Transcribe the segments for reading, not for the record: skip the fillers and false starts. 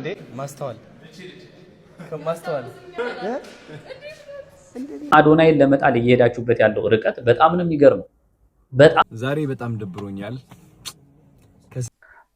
እንዴ ማስተዋል አዶናይን ለመጣል እየሄዳችሁበት ያለው ርቀት በጣም ነው የሚገርመው። ዛሬ በጣም ደብሮኛል።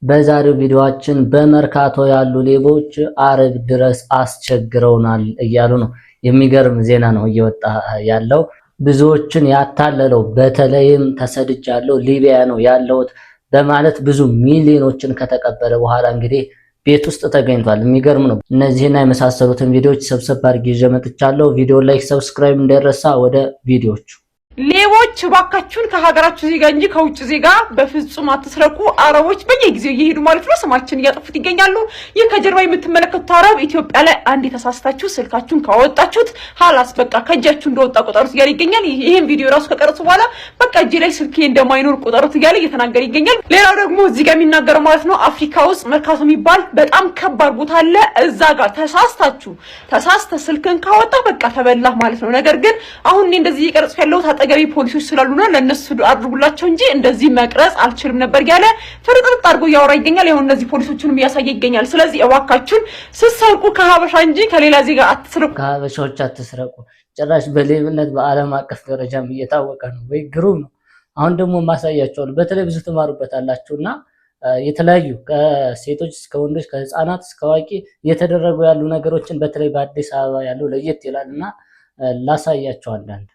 በዛሬው ቪዲዮአችን በመርካቶ ያሉ ሌቦች አርብ ድረስ አስቸግረውናል እያሉ ነው። የሚገርም ዜና ነው እየወጣ ያለው። ብዙዎችን ያታለለው በተለይም ተሰድጃለሁ ሊቢያ ነው ያለውት በማለት ብዙ ሚሊዮኖችን ከተቀበለ በኋላ እንግዲህ ቤት ውስጥ ተገኝቷል። የሚገርም ነው። እነዚህና የመሳሰሉትን ቪዲዮዎች ሰብሰብ አድርጌ ይዤ መጥቻለሁ። ቪዲዮ ላይክ፣ ሰብስክራይብ እንዳይረሳ። ወደ ቪዲዮቹ ሌቦች ባካችሁን ከሀገራችሁ ዜጋ እንጂ ከውጭ ዜጋ በፍጹም አትስረቁ። አረቦች በየጊዜው እየሄዱ ማለት ነው ስማችን እያጠፉት ይገኛሉ። ይህ ከጀርባ የምትመለከቱት አረብ ኢትዮጵያ ላይ አንድ የተሳስታችሁ ስልካችሁን ካወጣችሁት ሀላስ በቃ ከእጃችሁ እንደወጣ ቁጠሩት እያለ ይገኛል። ይሄን ቪዲዮ ራሱ ከቀረጹ በኋላ በቃ እጄ ላይ ስልኬ እንደማይኖር ቁጠሩት እያለ እየተናገረ ይገኛል። ሌላው ደግሞ እዚህ ጋር የሚናገረው ማለት ነው አፍሪካ ውስጥ መርካቶ የሚባል በጣም ከባድ ቦታ አለ። እዛ ጋር ተሳስተ ስልክን ካወጣ በቃ ተበላህ ማለት ነው። ነገር ግን አሁን እኔ እንደዚህ እየቀረጽ ያለው ገቢ ፖሊሶች ስላሉና ለነሱ አድርጉላቸው እንጂ እንደዚህ መቅረጽ አልችልም ነበር ያለ ፍርጥርጥ አድርጎ ያወራ ይገኛል። ይሁን እነዚህ ፖሊሶቹንም ያሳየ ይገኛል። ስለዚህ እባካችሁን ስትሰርቁ ከሀበሻ እንጂ ከሌላ ዜጋ አትስረቁ፣ ከሀበሻዎች አትስረቁ። ጭራሽ በሌብነት በዓለም አቀፍ ደረጃም እየታወቀ ነው። ወይ ግሩም ነው። አሁን ደግሞ ማሳያቸዋለሁ። በተለይ ብዙ ትማሩበታላችሁና የተለያዩ ከሴቶች እስከ ወንዶች ከህፃናት እስከ አዋቂ እየተደረጉ ያሉ ነገሮችን በተለይ በአዲስ አበባ ያለው ለየት ይላልና ላሳያቸው አንዳንድ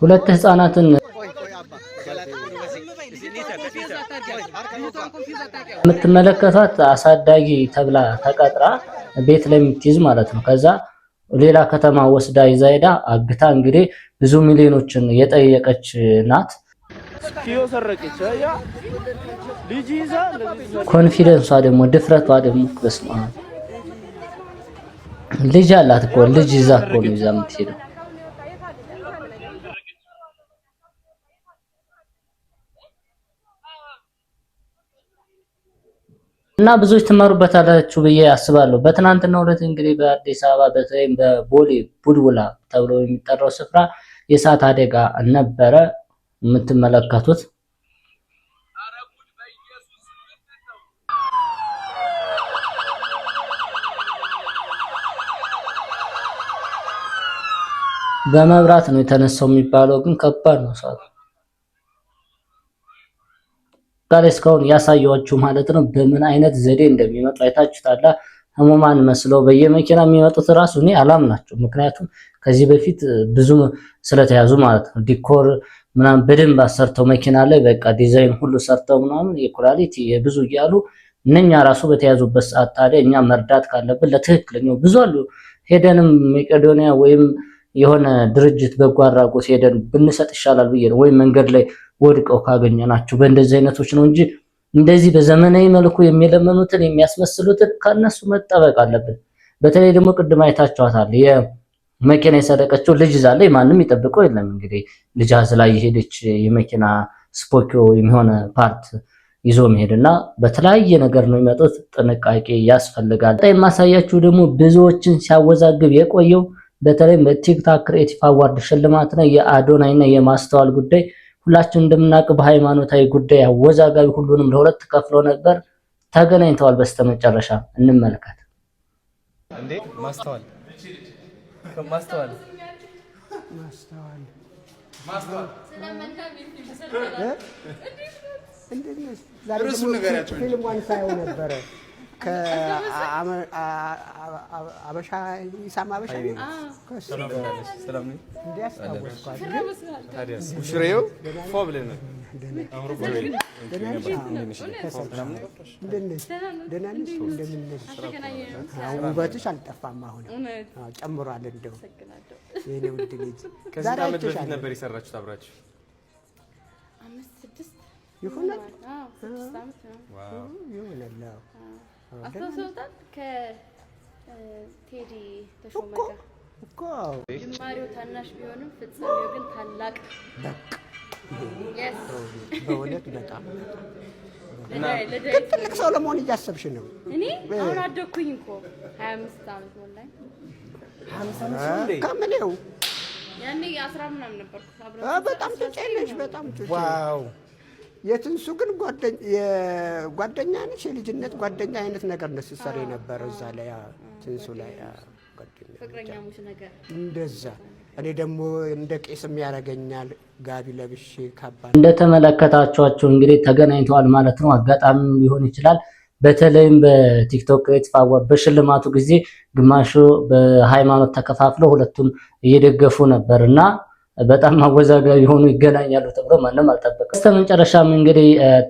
ሁለት ህፃናትን የምትመለከቷት አሳዳጊ ተብላ ተቀጥራ ቤት ላይ የምትይዝ ማለት ነው። ከዛ ሌላ ከተማ ወስዳ ይዛ ሄዳ አግታ እንግዲህ ብዙ ሚሊዮኖችን የጠየቀች ናት። ኮንፊደንሷ ደግሞ ድፍረቷ ደግሞ በስማ ልጅ አላት እኮ ልጅ ይዛ እኮ ነው ይዛ የምትሄደው። እና ብዙዎች ትማሩበታላችሁ ብዬ አስባለሁ። በትናንትናው ዕለት እንግዲህ በአዲስ አበባ በተለይም በቦሌ ቡልቡላ ተብሎ የሚጠራው ስፍራ የእሳት አደጋ ነበረ። የምትመለከቱት በመብራት ነው የተነሳው የሚባለው ግን ከባድ ነው ሰዓቱ። ጋር እስካሁን ያሳየዋችሁ ማለት ነው በምን አይነት ዘዴ እንደሚመጡ አይታችሁታል። ህሙማን መስለው በየመኪና የሚመጡት ራሱ እኔ አላምናቸው። ምክንያቱም ከዚህ በፊት ብዙ ስለተያዙ ማለት ነው ዲኮር ምናምን በደንብ አሰርተው መኪና ላይ በቃ ዲዛይን ሁሉ ሰርተው ምናምን የኩላሊቲ የብዙ እያሉ እነኛ ራሱ በተያዙበት ሰዓት ታዲያ እኛ መርዳት ካለብን ለትክክለኛው ብዙ አሉ ሄደንም መቄዶንያ ወይም የሆነ ድርጅት በጎ አድራጎት ሄደን ብንሰጥ ይሻላል ብዬ ነው። ወይም መንገድ ላይ ወድቀው ካገኘናቸው በእንደዚህ አይነቶች ነው እንጂ እንደዚህ በዘመናዊ መልኩ የሚለመኑትን የሚያስመስሉትን ከነሱ መጠበቅ አለብን። በተለይ ደግሞ ቅድም አይታችኋታል የመኪና የሰረቀችው ልጅ ዛለይ ማንም ይጠብቀው የለም እንግዲህ ልጅ አዝላ የሄደች የመኪና ስፖኪዮ የሚሆነ ፓርት ይዞ መሄድና በተለያየ ነገር ነው የሚመጡት። ጥንቃቄ ያስፈልጋል። ታይ ማሳያችሁ ደግሞ ብዙዎችን ሲያወዛግብ የቆየው በተለይ በቲክቶክ ክሬቲቭ አዋርድ ሽልማት ነው የአዶናይና የማስተዋል ጉዳይ። ሁላችን እንደምናውቅ በሃይማኖታዊ ጉዳይ አወዛጋቢ ሁሉንም ለሁለት ከፍሎ ነበር። ተገናኝተዋል በስተመጨረሻ እንመልከት። እንዴ ማስተዋል እርሱ ነገራቸው ፊልሙን ሳይው ነበር ከአበሻ ይሳማ አበሻ ሰላም ነው እንዲያስታውስኳት ታዲያስ ሙሽሬው ፎብለን ውበትሽ አልጠፋም፣ አሁን ጨምሯል። እንደው የኔ ውድ ልጅ ከዚህ ዓመት በፊት ነበር የሰራችሁት አብራችሁ? 5-6 ይሆናል። ዋው ይሆናል። አስተውሰውታል ከቴዲ ተሾመ ጋር እኮ ጅማሬው ታናሽ ቢሆንም ፍጻሜው ግን ታላቅ በእውነት በጣም ትልቅ ሰው ለመሆን እያሰብሽ ነው? እኔ አሁን አደኩኝ እኮ 25 ዓመት ሞላኝ። ከምኔው ያኔ 10 ምናምን ነበርኩ በጣም ትጨለሽ በጣም ትጨለሽ ዋው የትንሱ ግን ጓደኛ ነች የልጅነት ጓደኛ አይነት ነገር ነው ሲሰራ ነበር እዛ ላይ ትንሱ ላይ ጓደኛ ፍቅረኛሞች ነገር እንደዛ እኔ ደግሞ እንደ ቄስም ያረጋኛል ጋቢ ለብሼ ካባ እንደተመለከታችኋቸው እንግዲህ ተገናኝተዋል ማለት ነው። አጋጣሚ ሊሆን ይችላል። በተለይም በቲክቶክ የተፋዋ በሽልማቱ ጊዜ ግማሹ በሃይማኖት ተከፋፍለው ሁለቱም እየደገፉ ነበርና በጣም አወዛጋቢ ሆኖ ይገናኛሉ ተብሎ ማንም አልጠበቀም። በስተመጨረሻም እንግዲህ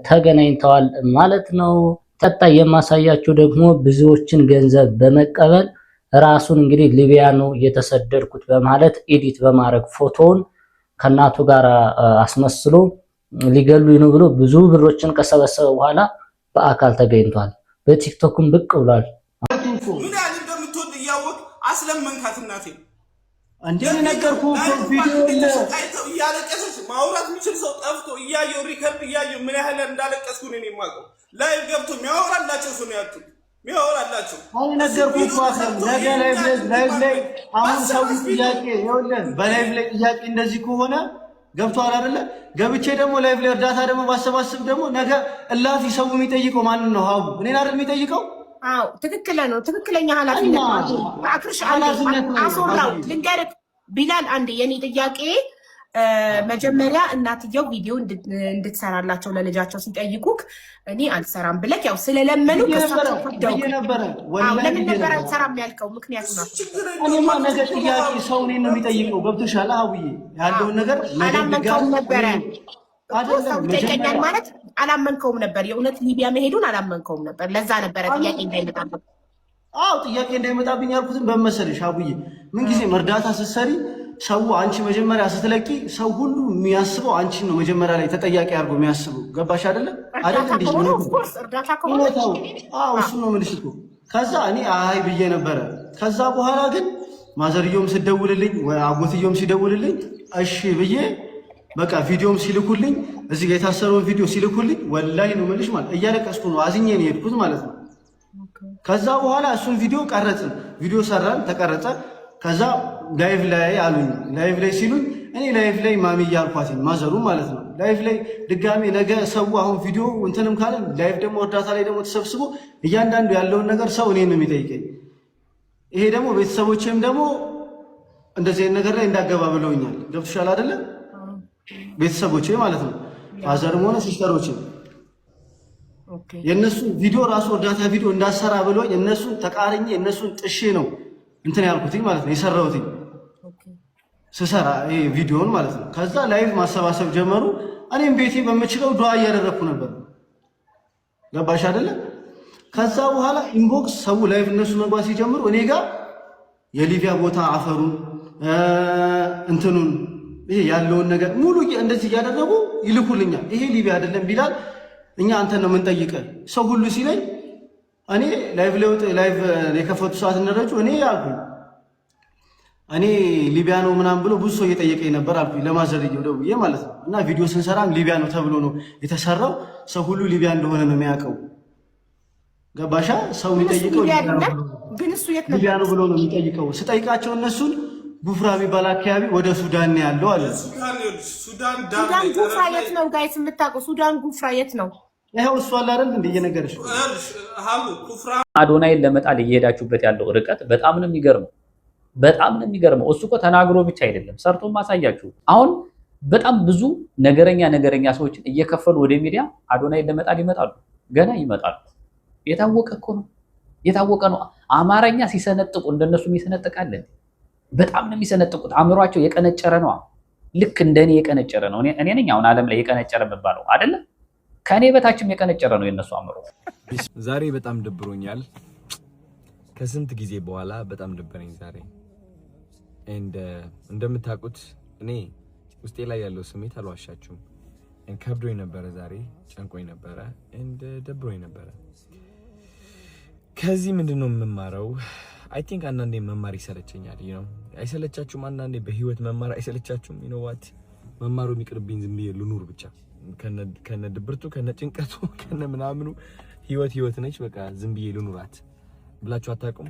ተገናኝተዋል ማለት ነው። ቀጣይ የማሳያችሁ ደግሞ ብዙዎችን ገንዘብ በመቀበል ራሱን እንግዲህ ሊቢያ ነው የተሰደድኩት በማለት ኤዲት በማድረግ ፎቶውን ከናቱ ጋር አስመስሎ ሊገሉኝ ነው ብሎ ብዙ ብሮችን ከሰበሰበ በኋላ በአካል ተገኝቷል። በቲክቶክም ብቅ ብሏል። ምን ያህል እንደምትወድ እያወቅ አስለመንካት እናቴ አንዴ ነገርኩህ ቪዲዮ እያለቀሰች ማውራት የሚችል ሰው ጠፍቶ እያየው ሪከርድ እያየው ምን ያህል እንዳለቀስኩ ነው የማውቀው። ላይቭ ገብቶ የሚያወራላቸው ሰው ነው ያጡት። ሚያወራላችሁ አሁን ነገርኩህ እኮ ነገ ላይቭ ላይ አሁን ሰው ጥያቄ ይኸውልህ በላይቭ ላይ ጥያቄ እንደዚህ ከሆነ ገብቷል አይደለ? ገብቼ ደግሞ ላይቭ ላይ እርዳታ ደግሞ ባሰባስብ ደግሞ ነገ እላፊ ሰው የሚጠይቀው ማንን ነው? ሀቡ እኔን አይደል የሚጠይቀው? አዎ ትክክል ነው። ትክክለኛ ኃላፊነት ነው። አክርሽ አሶራው ልንገርህ ቢላል አንዴ የኔ ጥያቄ መጀመሪያ እናትየው ቪዲዮ እንድትሰራላቸው ለልጃቸው ሲጠይቁክ እኔ አልሰራም ብለክ ያው ስለለመኑ ከሳቸው ፈደው ነበር። ለምን ነበር አልሰራም ያልከው? ምክንያቱ ነው። እኔማ ነገ ጥያቄ ሰው እኔን ነው የሚጠይቀው። ገብቶሻል? አውዬ ያለውን ነገር አላመንከውም ነበር ሰው ይጠይቀኛል ማለት አላመንከውም ነበር። የእውነት ሊቢያ መሄዱን አላመንከውም ነበር። ለዛ ነበረ ጥያቄ እንዳይመጣብኝ። አዎ ጥያቄ እንዳይመጣብኝ ያልኩትን በመሰለሽ አውዬ ምንጊዜም እርዳታ ስትሰሪ ሰው አንቺ መጀመሪያ ስትለቂ ሰው ሁሉ የሚያስበው አንቺን ነው መጀመሪያ ላይ ተጠያቂ አድርጎ የሚያስበው። ገባሽ አይደለ? አይደል? እንዴ ነው እርዳታ ከሆነ አዎ እሱ ነው የምልሽ እኮ። ከዛ እኔ አይ ብዬ ነበረ። ከዛ በኋላ ግን ማዘርዮም ሲደውልልኝ ወይ አጎትዮም ሲደውልልኝ እሺ ብዬ በቃ ቪዲዮም ሲልኩልኝ እዚህ ጋር የታሰረውን ቪዲዮ ሲልኩልኝ ወላሂ ነው የምልሽ ማለት እያለቀስኩ ነው አዝኜ ነው የሄድኩት ማለት ነው። ከዛ በኋላ እሱን ቪዲዮ ቀረጽን፣ ቪዲዮ ሰራን፣ ተቀረጸ። ከዛ ላይቭ ላይ አሉኝ። ላይቭ ላይ ሲሉኝ እኔ ላይቭ ላይ ማሚ እያልኳትኝ ማዘሩ ማለት ነው። ላይቭ ላይ ድጋሜ ነገ ሰው አሁን ቪዲዮ እንትንም ካለ ላይቭ ደግሞ እርዳታ ላይ ደግሞ ተሰብስቦ እያንዳንዱ ያለውን ነገር ሰው እኔን ነው የሚጠይቀኝ። ይሄ ደግሞ ቤተሰቦቼም ደግሞ እንደዚህ አይነት ነገር ላይ እንዳገባ ብለውኛል። ገብቶሻል አይደለ? ቤተሰቦቼ ማለት ነው ማዘርም ሆነ ሲስተሮችም የእነሱን ቪዲዮ ራሱ እርዳታ ቪዲዮ እንዳሰራ ብሎኝ እነሱን ተቃርኜ እነሱን ጥሼ ነው እንትን ያልኩትኝ ማለት ነው የሰራሁትኝ ስሰራ ይሄ ቪዲዮን ማለት ነው። ከዛ ላይቭ ማሰባሰብ ጀመሩ። እኔም ቤቴ በምችለው ዱዓ እያደረኩ ነበር። ገባሽ አይደለ? ከዛ በኋላ ኢንቦክስ ሰው ላይቭ እነሱ መግባት ሲጀምሩ እኔ ጋር የሊቢያ ቦታ አፈሩን እንትኑን ይሄ ያለውን ነገር ሙሉ እንደዚህ እያደረጉ ይልኩልኛል። ይሄ ሊቢያ አይደለም ቢላል እኛ አንተን ነው የምንጠይቀህ ሰው ሁሉ ሲለኝ እኔ ላይቭ ለውጥ ላይቭ የከፈቱ ሰዓት እንደረጁ እኔ አልኩኝ እኔ ሊቢያ ነው ምናምን ብሎ ብዙ ሰው እየጠየቀኝ ነበር አልኩኝ ለማዘርየው ደውዬ ማለት ነው። እና ቪዲዮ ስንሰራም ሊቢያ ነው ተብሎ ነው የተሰራው። ሰው ሁሉ ሊቢያ እንደሆነ ነው የሚያውቀው። ገባሻ? ሰው የሚጠይቀው ግን እሱ የት ነው ሊቢያ ነው ብሎ ነው የሚጠይቀው። ስጠይቃቸው እነሱን ጉፍራ የሚባል አካባቢ ወደ ሱዳን ነው ያለው አለ። ሱዳን ጉፍራ የት ነው ጋይስ የምታውቀው? ሱዳን ጉፍራ የት ነው? ይሄው እሱ አለ አይደል እንደ እየነገርሽ አዶናይን ለመጣል እየሄዳችሁበት ያለው ርቀት በጣም ነው የሚገርመው። በጣም ነው የሚገርመው። እሱ እኮ ተናግሮ ብቻ አይደለም ሰርቶ ማሳያችሁ። አሁን በጣም ብዙ ነገረኛ ሰዎችን እየከፈሉ ወደ ሚዲያ አዶናይን ለመጣል ይመጣሉ። ገና ይመጣሉ። የታወቀ እኮ ነው፣ የታወቀ ነው። አማርኛ ሲሰነጥቁ እንደነሱ የሚሰነጥቃለን። በጣም ነው የሚሰነጥቁት። አእምሯቸው የቀነጨረ ነው። ልክ እንደኔ የቀነጨረ ነው። እኔ ነኝ አሁን ዓለም ላይ የቀነጨረ የምባለው አይደለም። ከኔ በታችም የቀነጨረ ነው የነሱ አእምሮ። ዛሬ በጣም ደብሮኛል። ከስንት ጊዜ በኋላ በጣም ደበረኝ ዛሬ። እንደምታውቁት እኔ ውስጤ ላይ ያለው ስሜት አልዋሻችሁም። ከብዶኝ ነበረ ዛሬ፣ ጨንቆኝ ነበረ፣ ደብሮኝ ነበረ። ከዚህ ምንድነው የምማረው? አይ ቲንክ አንዳንዴ መማር ይሰለቸኛል። አይሰለቻችሁም? አንዳንዴ በህይወት መማር አይሰለቻችሁም? ዋት መማሩ የሚቅርብኝ ዝም ብዬ ልኑር ብቻ ከነ ድብርቱ ከነ ጭንቀቱ ከነ ምናምኑ ህይወት ነች። በቃ ዝም ብዬ ልኑራት ብላችሁ አታውቁም?